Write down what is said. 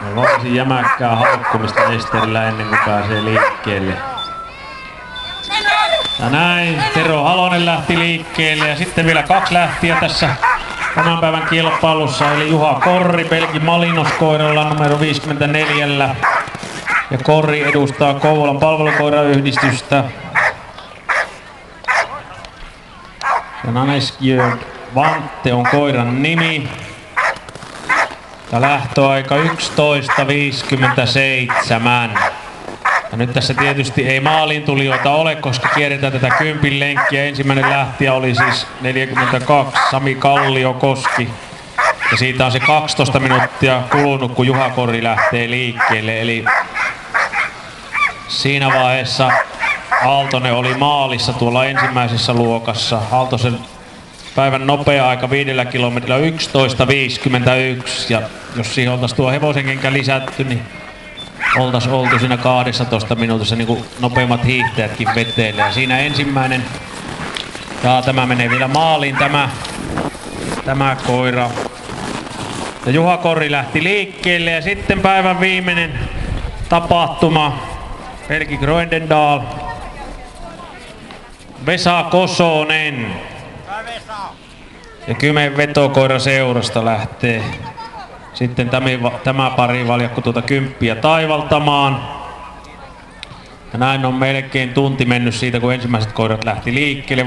No varsin jämäkkää haukkumista Esterillä ennen kuin pääsee liikkeelle. Ja näin Tero Halonen lähti liikkeelle ja sitten vielä 2 lähtiä tässä tämän päivän kilpailussa, eli Juha Korri Belgi Malinos koiralla numero 54. Ja Korri edustaa Kouvolan palvelukoirayhdistystä. Ja Nanesjö Vantte on koiran nimi. Ja lähtöaika 11.57. Ja nyt tässä tietysti ei maalintulijoita ole, koska kierretään tätä 10 lenkkiä. Ensimmäinen lähtijä oli siis 42, Sami Kalliokoski. Ja siitä on se 12 minuuttia kulunut, kun Juha Korri lähtee liikkeelle. Eli siinä vaiheessa Aaltonen oli maalissa tuolla ensimmäisessä luokassa. Aaltosen päivän nopea aika 5 kilometrillä 11.51. Ja jos siihen oltaisiin tuo hevosenkenkä lisätty, niin oltaisiin oltu siinä 12 minuutissa niin kuin nopeimmat hiihtäjätkin veteille. Ja siinä ensimmäinen, ja tämä menee vielä maaliin tämä koira. Ja Juha Korri lähti liikkeelle ja sitten päivän viimeinen tapahtuma. Erkki Groenendahl, Vesa Kosonen. Ja Kymen vetokoira seurasta lähtee sitten tämä pari valjakko tuota 10 taivaltamaan. Ja näin on melkein tunti mennyt siitä, kun ensimmäiset koirat lähti liikkeelle.